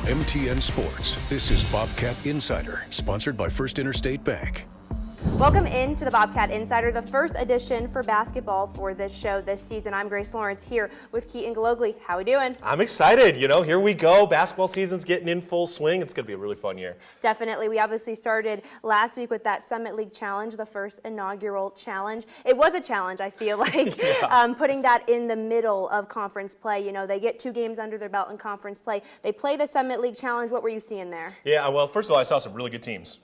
MTN Sports, this is Bobcat Insider, sponsored by First Interstate Bank. Welcome in to the Bobcat Insider, the first edition for basketball for this show this season. I'm Grace Lawrence here with Keaton Galogly. How we doing? I'm excited. Here we go. Basketball season's getting in full swing. It's going to be a really fun year. Definitely. We obviously started last week with that Summit League Challenge, the first inaugural challenge. It was a challenge, I feel like, putting that in the middle of conference play. They get 2 games under their belt in conference play. They play the Summit League Challenge. What were you seeing there? Yeah, well, first of all, I saw some really good teams.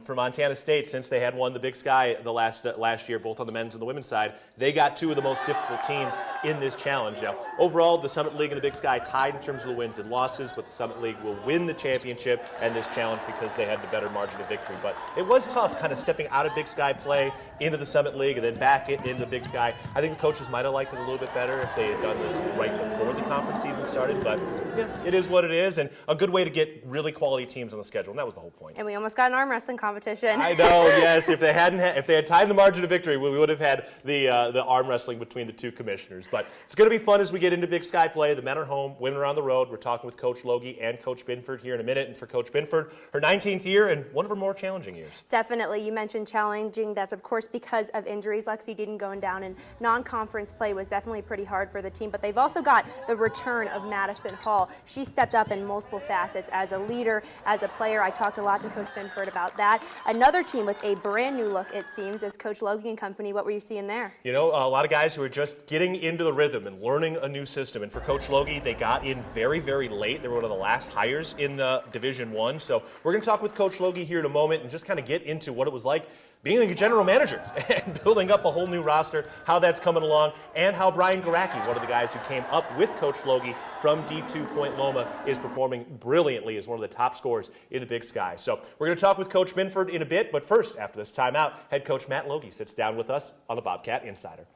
For Montana State, since they had won the Big Sky the last year, both on the men's and the women's side, they got 2 of the most difficult teams in this challenge. Now, overall, the Summit League and the Big Sky tied in terms of the wins and losses, but the Summit League will win the championship and this challenge because they had the better margin of victory. But it was tough kind of stepping out of Big Sky play into the Summit League and then back into the Big Sky. I think the coaches might have liked it a little bit better if they had done this right before the conference season started, but yeah, it is what it is, and a good way to get really quality teams on the schedule, and that was the whole point. And we almost got an arm wrestling competition. I know, yes. If they had tied the margin of victory, we would have had the arm wrestling between the 2 commissioners. But it's going to be fun as we get into Big Sky play. The men are home, women are on the road. We're talking with Coach Logie and Coach Binford here in a minute. And for Coach Binford, her 19th year and one of her more challenging years. Definitely. You mentioned challenging. That's, of course, because of injuries. Lexi Deaton going down, and non-conference play was definitely pretty hard for the team. But they've also got the return of Madison Hall. She stepped up in multiple facets as a leader, as a player. I talked a lot to Coach Binford about that. Another team with a brand new look, it seems, is Coach Logie and company. What were you seeing there? A lot of guys who are just getting into the rhythm and learning a new system. And for Coach Logie, they got in very, very late. They were one of the last hires in Division I. So we're going to talk with Coach Logie here in a moment and just kind of get into what it was like being a general manager and building up a whole new roster, how that's coming along, and how Brian Garacki, one of the guys who came up with Coach Logie from D2 Point Loma, is performing brilliantly as one of the top scorers in the Big Sky. So we're going to talk with Coach Binford in a bit, but first, after this timeout, head coach Matt Logie sits down with us on the Bobcat Insider.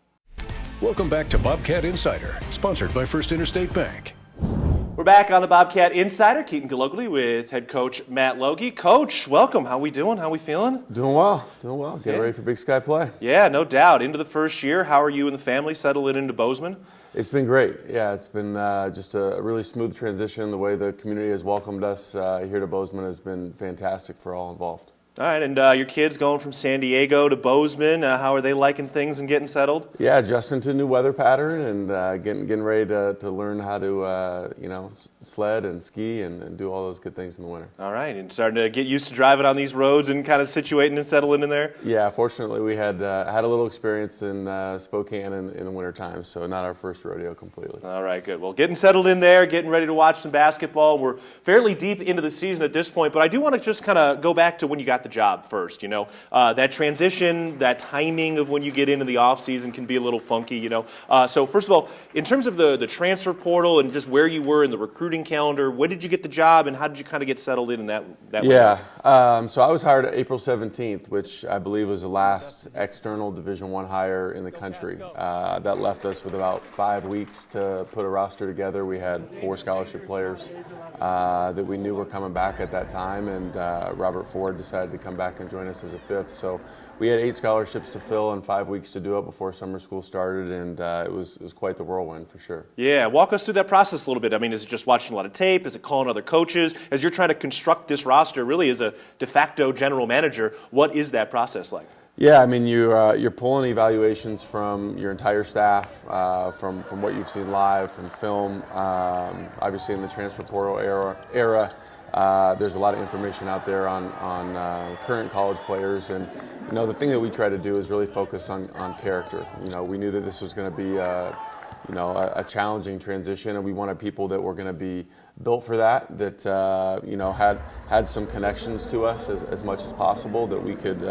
Welcome back to Bobcat Insider, sponsored by First Interstate Bank. We're back on the Bobcat Insider, Keaton Galogly with head coach Matt Logie. Coach, welcome. How we doing? How we feeling? Doing well. Getting ready for Big Sky play. Yeah, no doubt. Into the first year. How are you and the family settling into Bozeman? It's been great. Yeah, it's been just a really smooth transition. The way the community has welcomed us here to Bozeman has been fantastic for all involved. All right, and your kids going from San Diego to Bozeman, how are they liking things and getting settled? Yeah, adjusting to a new weather pattern and getting ready to learn how to sled and ski and do all those good things in the winter. All right, and starting to get used to driving on these roads and kind of situating and settling in there? Yeah, fortunately we had a little experience in Spokane in the wintertime, so not our first rodeo completely. All right, good. Well, getting settled in there, getting ready to watch some basketball. We're fairly deep into the season at this point, but I do want to just kind of go back to when you got the job first. That transition, that timing of when you get into the off season can be a little funky. So first of all, in terms of the transfer portal and just where you were in the recruiting calendar, when did you get the job and how did you kind of get settled in that Yeah, so I was hired April 17th, which I believe was the last external Division I hire in the country. That left us with about 5 weeks to put a roster together. We had 4 scholarship players that we knew were coming back at that time, and Robert Ford decided to come back and join us as a 5th. So we had 8 scholarships to fill and 5 weeks to do it before summer school started, and it was quite the whirlwind for sure. Yeah, walk us through that process a little bit. I mean, is it just watching a lot of tape? Is it calling other coaches? As you're trying to construct this roster, really as a de facto general manager, what is that process like? Yeah, I mean, you're pulling evaluations from your entire staff, from what you've seen live, from film. Obviously, in the transfer portal era, there's a lot of information out there on current college players, and the thing that we try to do is really focus on character. We knew that this was going to be a challenging transition, and we wanted people that were going to be built for that had some connections to us as much as possible that we could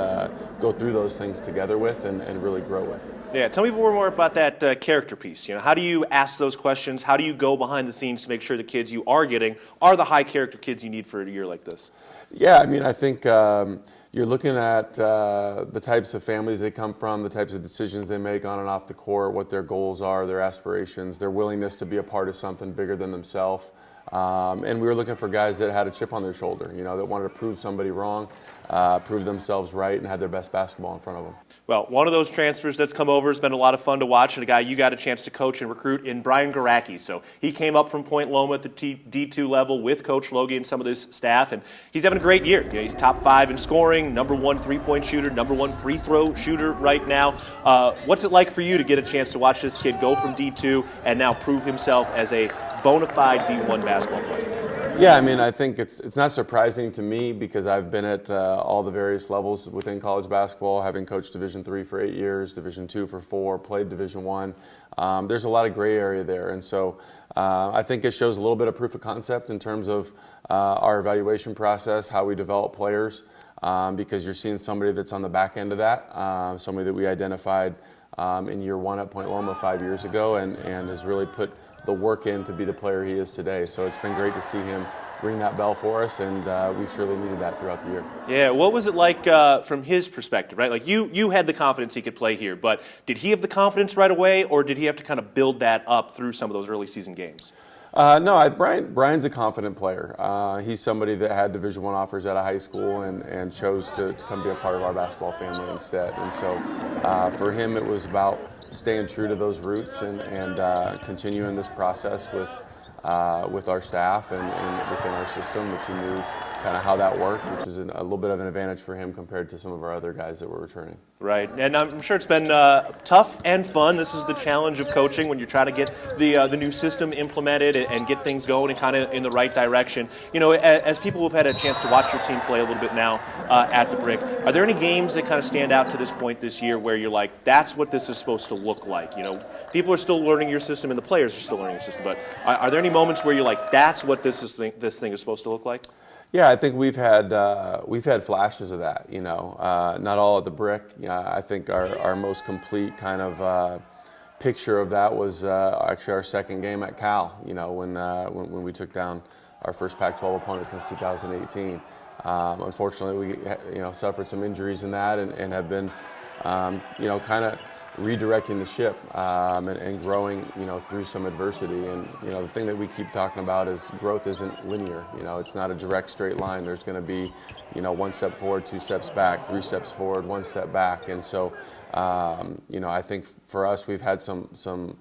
go through those things together with and really grow with. Yeah, tell me more about that character piece. How do you ask those questions? How do you go behind the scenes to make sure the kids you are getting are the high character kids you need for a year like this? Yeah, I mean, I think you're looking at the types of families they come from, the types of decisions they make on and off the court, what their goals are, their aspirations, their willingness to be a part of something bigger than themselves. And we were looking for guys that had a chip on their shoulder, that wanted to prove somebody wrong, prove themselves right, and had their best basketball in front of them. Well, one of those transfers that's come over has been a lot of fun to watch, and a guy you got a chance to coach and recruit in Brian Garacki. So he came up from Point Loma at the D2 level with Coach Logie and some of his staff, and he's having a great year. He's top 5 in scoring, number 1 3-point shooter, number 1 free throw shooter right now. What's it like for you to get a chance to watch this kid go from D2 and now prove himself as a bona fide D1 basketball player? Yeah, I mean, I think it's not surprising to me because I've been at all the various levels within college basketball, having coached Division III for 8 years, Division II for 4, played Division I. There's a lot of gray area there, and so I think it shows a little bit of proof of concept in terms of our evaluation process, how we develop players, because you're seeing somebody that's on the back end of that, somebody that we identified in year 1 at Point Loma 5 years ago, and has really put the work in to be the player he is today. So it's been great to see him ring that bell for us, and we've surely needed that throughout the year. Yeah, what was it like from his perspective, right? Like you had the confidence he could play here, but did he have the confidence right away, or did he have to kind of build that up through some of those early season games? No, Brian's a confident player. He's somebody that had Division I offers out of high school and chose to come be a part of our basketball family instead. And so for him, it was about staying true to those roots and continuing this process with our staff and within our system, which he knew kind of how that worked, which is a little bit of an advantage for him compared to some of our other guys that were returning. Right, and I'm sure it's been tough and fun. This is the challenge of coaching when you're trying to get the new system implemented and get things going and kind of in the right direction. As people who've had a chance to watch your team play a little bit now at the Brick, are there any games that kind of stand out to this point this year where you're like, that's what this is supposed to look like? People are still learning your system and the players are still learning your system, but are there any moments where you're like, that's what this thing is supposed to look like? Yeah, I think we've had flashes of that. Not all at the Brick. I think our most complete kind of picture of that was actually our second game at Cal. When we took down our first Pac-12 opponent since 2018. Unfortunately, we suffered some injuries in that and have been kind of redirecting the ship and growing, through some adversity. And, the thing that we keep talking about is growth isn't linear. It's not a direct straight line. There's going to be, 1 step forward, 2 steps back, 3 steps forward, 1 step back. And so, I think for us, we've had some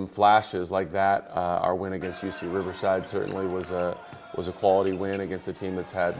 flashes like that. Our win against UC Riverside certainly was a quality win against a team that's had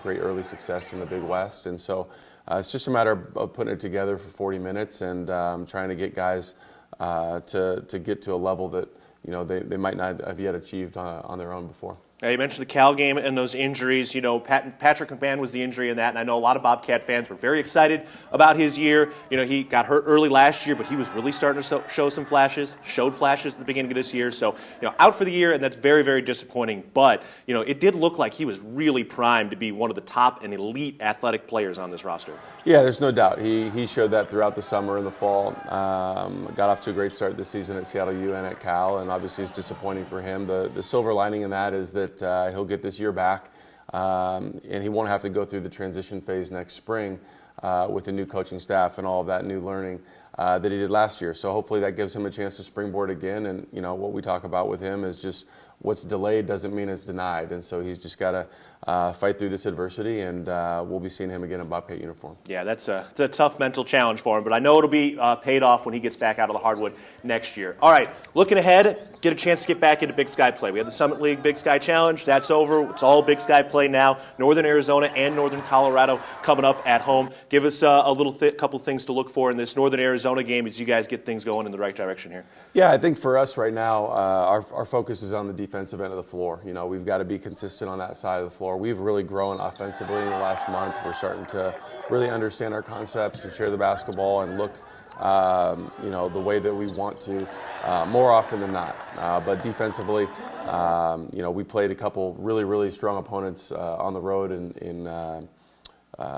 great early success in the Big West. And so it's just a matter of putting it together for 40 minutes and trying to get guys to get to a level that they might not have yet achieved on their own before. You mentioned the Cal game and those injuries. Patrick McMahon was the injury in that, and I know a lot of Bobcat fans were very excited about his year. He got hurt early last year, but he was really starting to showed flashes at the beginning of this year. So, out for the year, and that's very, very disappointing. But, it did look like he was really primed to be one of the top and elite athletic players on this roster. Yeah, there's no doubt. He showed that throughout the summer and the fall. Got off to a great start this season at Seattle U and at Cal, and obviously it's disappointing for him. The silver lining in that is that he'll get this year back, and he won't have to go through the transition phase next spring with the new coaching staff and all of that new learning that he did last year. So hopefully that gives him a chance to springboard again. And what we talk about with him is just what's delayed doesn't mean it's denied. And so he's just got to fight through this adversity, and we'll be seeing him again in Bobcat uniform. Yeah, it's a tough mental challenge for him, but I know it'll be paid off when he gets back out of the hardwood next year. All right, looking ahead, get a chance to get back into Big Sky play. We had the Summit League Big Sky Challenge. That's over. It's all Big Sky play now. Northern Arizona and Northern Colorado coming up at home. Give us a little couple things to look for in this Northern Arizona game as you guys get things going in the right direction here. Yeah, I think for us right now, our focus is on the defensive end of the floor. We've got to be consistent on that side of the floor. We've really grown offensively in the last month. We're starting to really understand our concepts and share the basketball and look, the way that we want to more often than not. But defensively, we played a couple really, really strong opponents on the road in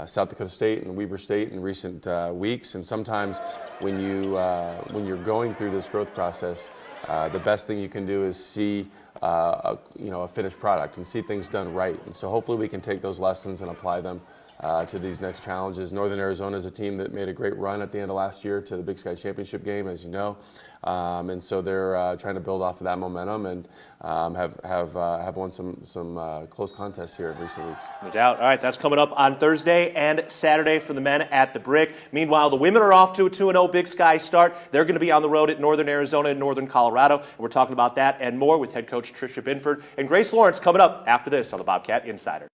South Dakota State and Weber State in recent weeks. And sometimes when you're going through this growth process, the best thing you can do is see a finished product and see things done right. And so hopefully we can take those lessons and apply them to these next challenges. Northern Arizona is a team that made a great run at the end of last year to the Big Sky Championship game, as you know. And so they're trying to build off of that momentum and have won some close contests here in recent weeks. No doubt. All right, that's coming up on Thursday and Saturday for the men at the Brick. Meanwhile, the women are off to a 2-0 Big Sky start. They're going to be on the road at Northern Arizona and Northern Colorado. And we're talking about that and more with head coach Tricia Binford and Grace Lawrence coming up after this on the Bobcat Insider.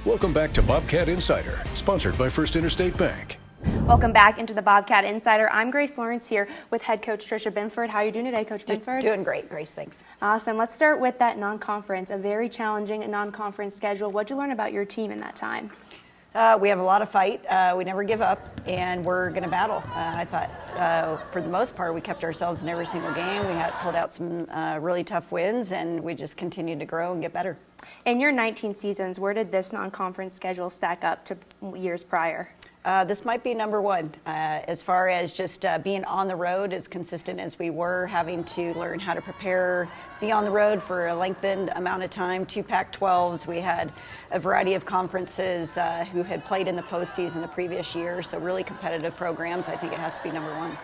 Welcome back to Bobcat Insider, sponsored by First Interstate Bank. Welcome back into the Bobcat Insider. I'm Grace Lawrence here with head coach Tricia Binford. How are you doing today, Coach Binford? Doing great, Grace, thanks. Awesome. Let's start with that non-conference, a very challenging non-conference schedule. What'd you learn about your team in that time? We have a lot of fight. We never give up, and we're going to battle. I thought, for the most part, we kept ourselves in every single game. We had pulled out some really tough wins, and we just continued to grow and get better. In your 19 seasons, where did this non-conference schedule stack up to years prior? This might be number one as far as just being on the road as consistent as we were, having to learn how to prepare, be on the road for a lengthened amount of time. 2 Pac-12s. We had a variety of conferences who had played in the postseason the previous year, so really competitive programs. I think it has to be number one.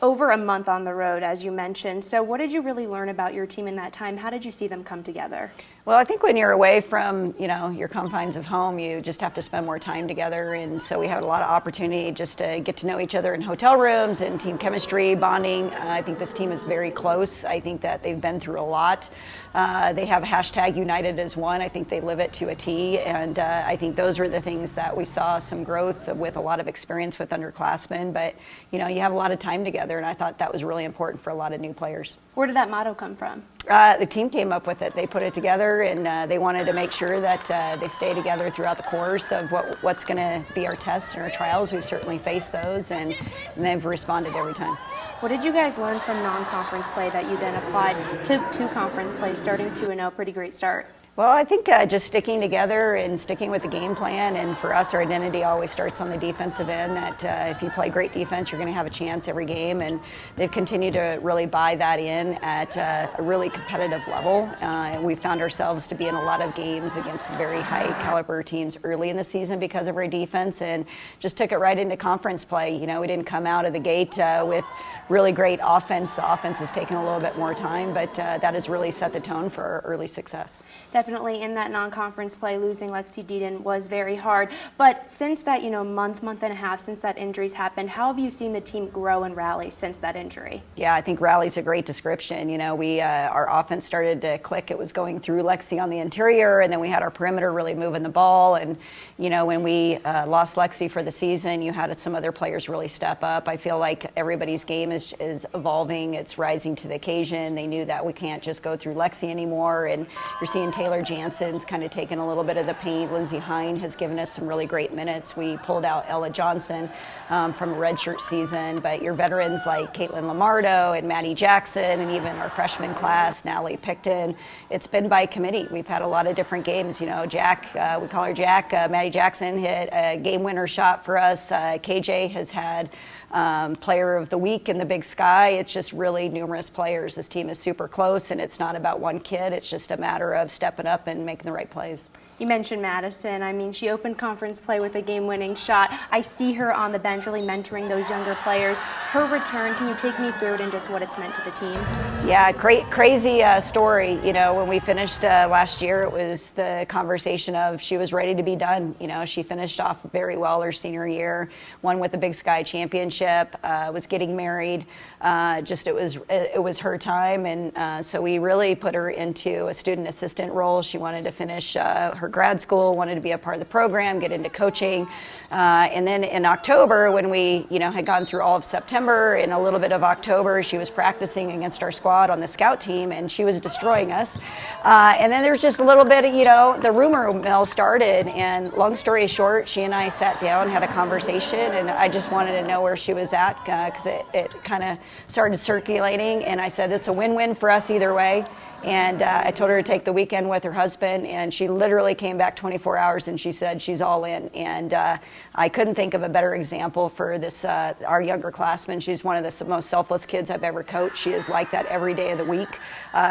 Over a month on the road, as you mentioned. So what did you really learn about your team in that time? How did you see them come together? Well, I think when you're away from, your confines of home, you just have to spend more time together. And so we had a lot of opportunity just to get to know each other in hotel rooms and team chemistry, bonding. I think this team is very close. I think that they've been through a lot. They have hashtag United as one. I think they live it to a T. And I think those were the things that we saw some growth with a lot of experience with underclassmen. But, you have a lot of time together. And I thought that was really important for a lot of new players. Where did that motto come from? The team came up with it. They put it together, and they wanted to make sure that they stay together throughout the course of what's going to be our tests and our trials. We've certainly faced those, and they've responded every time. What did you guys learn from non-conference play that you then applied to conference play, starting 2-0? Pretty great start. Well, I think just sticking together and sticking with the game plan, and for us, our identity always starts on the defensive end, that if you play great defense, you're going to have a chance every game, and they've continued to really buy that in at a really competitive level. We found ourselves to be in a lot of games against very high caliber teams early in the season because of our defense, and just took it right into conference play. We didn't come out of the gate with really great offense. The offense has taken a little bit more time, but that has really set the tone for our early success. Definitely in that non-conference play, losing Lexi Deaton was very hard. But since that, month and a half since that injury's happened, how have you seen the team grow and rally since that injury? Yeah, I think rally's a great description. Our offense started to click. It was going through Lexi on the interior, and then we had our perimeter really moving the ball. And, when we lost Lexi for the season, you had some other players really step up. I feel like everybody's game is evolving. It's rising to the occasion. They knew that we can't just go through Lexi anymore. And you're seeing Taylor Jansen's kind of taken a little bit of the paint. Lindsey Hine has given us some really great minutes. We pulled out Ella Johnson from a redshirt season, but your veterans like Caitlin Lamardo and Maddie Jackson, and even our freshman class, Natalie Picton, it's been by committee. We've had a lot of different games. Jack, we call her Jack. Maddie Jackson hit a game winner shot for us. KJ has had player of the week in the Big Sky. It's just really numerous players. This team is super close, and it's not about one kid. It's just a matter of stepping up and making the right plays. You mentioned Madison. I mean, she opened conference play with a game-winning shot. I see her on the bench really mentoring those younger players. Her return, can you take me through it and just what it's meant to the team? Yeah, crazy story. When we finished last year, it was the conversation of she was ready to be done. She finished off very well her senior year, won with the Big Sky Championship, was getting married. It was her time, and so we really put her into a student assistant role. She wanted to finish her grad school, wanted to be a part of the program, get into coaching. And then in October, when we had gone through all of September and a little bit of October, she was practicing against our squad on the scout team, and she was destroying us. And then there's just a little bit of, the rumor mill started, and long story short, she and I sat down, had a conversation, and I just wanted to know where she was at because it kind of started circulating, and I said it's a win-win for us either way. And I told her to take the weekend with her husband, and she literally came back 24 hours and she said she's all in. And I couldn't think of a better example for this our younger classman. She's one of the most selfless kids I've ever coached. She is like that every day of the week.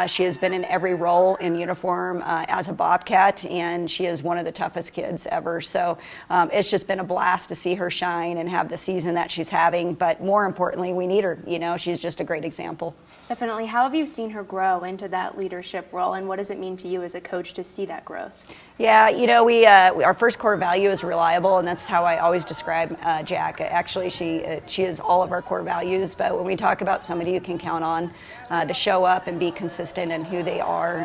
She has been in every role in uniform as a Bobcat, and she is one of the toughest kids ever. So it's just been a blast to see her shine and have the season that she's having. But more importantly, we need her. You know, she's just a great example. Definitely. How have you seen her grow into that leadership role, and what does it mean to you as a coach to see that growth? Yeah, you know, our first core value is reliable, and that's how I always describe Jack. Actually, she is all of our core values, but when we talk about somebody you can count on to show up and be consistent in who they are,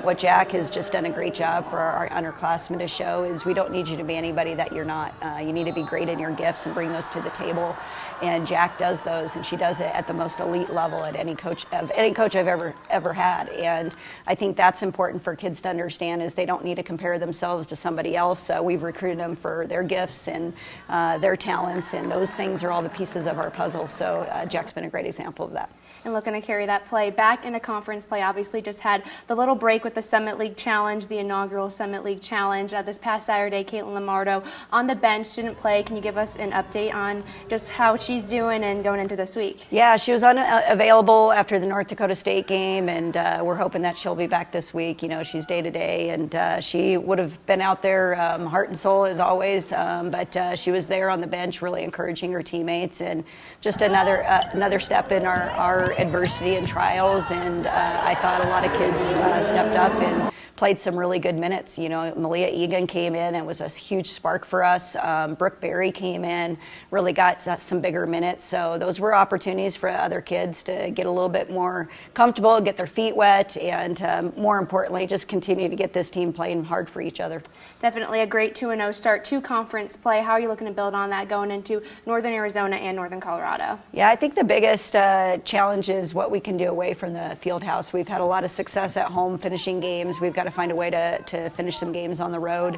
what Jack has just done a great job for our underclassmen to show is we don't need you to be anybody that you're not. You need to be great in your gifts and bring those to the table. And Jack does those, and she does it at the most elite level at any coach I've ever had. And I think that's important for kids to understand is they don't need to compare themselves to somebody else. We've recruited them for their gifts and their talents, and those things are all the pieces of our puzzle. So Jack's been a great example of that. And looking to carry that play back into conference play. Obviously just had the little break with the Summit League Challenge, the inaugural Summit League Challenge. This past Saturday, Caitlin Lamardo on the bench, didn't play. Can you give us an update on just how she's doing and going into this week? Yeah, she was unavailable after the North Dakota State game, and we're hoping that she'll be back this week. You know, she's day-to-day, and she would have been out there heart and soul as always, but she was there on the bench really encouraging her teammates, and just another step in our adversity and trials. And I thought a lot of kids stepped up and played some really good minutes. You know, Malia Egan came in and was a huge spark for us. Brooke Berry came in, really got some bigger minutes. So those were opportunities for other kids to get a little bit more comfortable, get their feet wet, and more importantly, just continue to get this team playing hard for each other. Definitely a great 2-0 start to conference play. How are you looking to build on that going into Northern Arizona and Northern Colorado? Yeah, I think the biggest challenge is what we can do away from the field house. We've had a lot of success at home finishing games. We've got to find a way to finish some games on the road,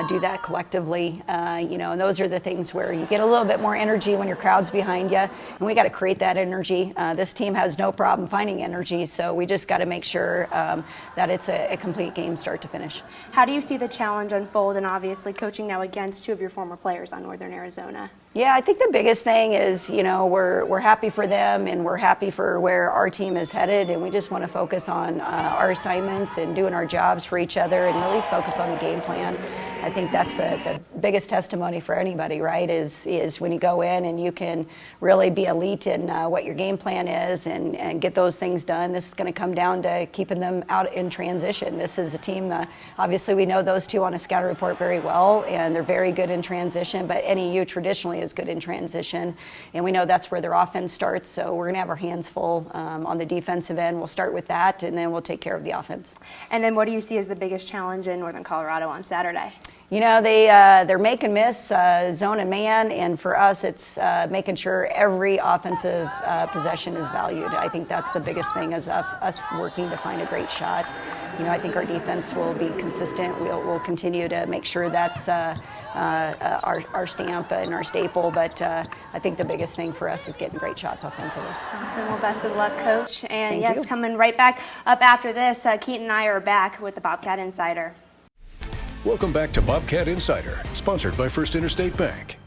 do that collectively, you know, and those are the things where you get a little bit more energy when your crowd's behind you, and we got to create that energy. This team has no problem finding energy, so we just got to make sure that it's a complete game start to finish. How do you see the challenge unfold, and obviously coaching now against two of your former players on Northern Arizona? Yeah, I think the biggest thing is, you know, we're happy for them and we're happy for where our team is headed, and we just want to focus on our assignments and doing our jobs for each other and really focus on the game plan. I think that's the biggest testimony for anybody, right, is when you go in and you can really be elite in what your game plan is and get those things done. This is going to come down to keeping them out in transition. This is a team, obviously we know those two on a scouting report very well, and they're very good in transition, but NEU traditionally is good in transition, and we know that's where their offense starts, so we're going to have our hands full on the defensive end. We'll start with that, and then we'll take care of the offense. And then what do you see as the biggest challenge in Northern Colorado on Saturday? You know, they're make and miss, zone and man, and for us it's making sure every offensive possession is valued. I think that's the biggest thing, is us working to find a great shot. You know, I think our defense will be consistent. We'll continue to make sure that's our stamp and our staple, but I think the biggest thing for us is getting great shots offensively. Awesome. Well, best of luck, Coach. And Thank you. Coming right back up after this, Keaton and I are back with the Bobcat Insider. Welcome back to Bobcat Insider, sponsored by First Interstate Bank.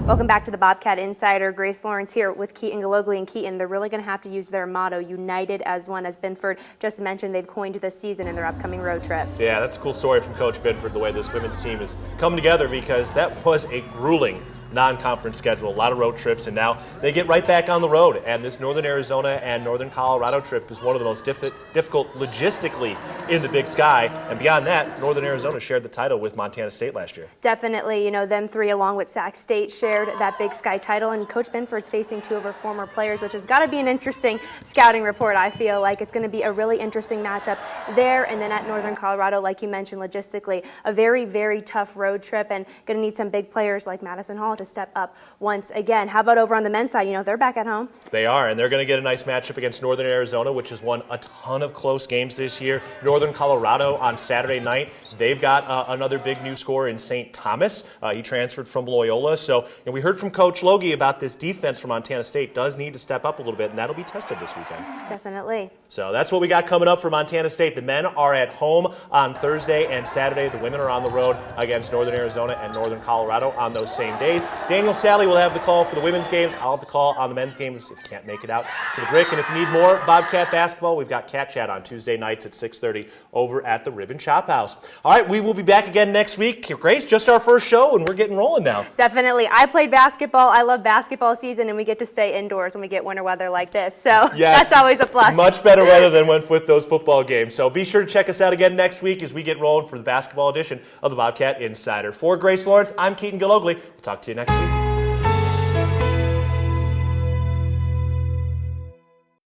Welcome back to the Bobcat Insider. Grace Lawrence here with Keaton Galogli. And Keaton, they're really going to have to use their motto, United as One, as Binford just mentioned they've coined this season in their upcoming road trip. Yeah, that's a cool story from Coach Binford, the way this women's team is coming together, because that was a grueling non-conference schedule, a lot of road trips, and now they get right back on the road. And this Northern Arizona and Northern Colorado trip is one of the most difficult logistically in the Big Sky. And beyond that, Northern Arizona shared the title with Montana State last year. Definitely, you know, them three along with Sac State shared that Big Sky title, and Coach Binford's facing two of her former players, which has got to be an interesting scouting report. I feel like it's going to be a really interesting matchup there, and then at Northern Colorado, like you mentioned, logistically, a very, very tough road trip, and going to need some big players like Madison Hall basketball to step up once again. How about over on the men's side? You know, they're back at home. They are, and they're going to get a nice matchup against Northern Arizona, which has won a ton of close games this year. Northern Colorado on Saturday night. They've got another big new scorer in St. Thomas. He transferred from Loyola. So we heard from Coach Logie about this defense from Montana State does need to step up a little bit, and that'll be tested this weekend. Definitely. So that's what we got coming up for Montana State. The men are at home on Thursday and Saturday. The women are on the road against Northern Arizona and Northern Colorado on those same days. Daniel Sally will have the call for the women's games. I'll have the call on the men's games if you can't make it out to the brick. And if you need more Bobcat basketball, we've got Cat Chat on Tuesday nights at 6:30 over at the Ribbon Chop House. All right, we will be back again next week. Grace, just our first show, and we're getting rolling now. Definitely. I played basketball. I love basketball season, and we get to stay indoors when we get winter weather like this. So yes, that's always a plus. Much better weather than with those football games. So be sure to check us out again next week as we get rolling for the basketball edition of the Bobcat Insider. For Grace Lawrence, I'm Keaton Gallogly. We'll talk to you next week.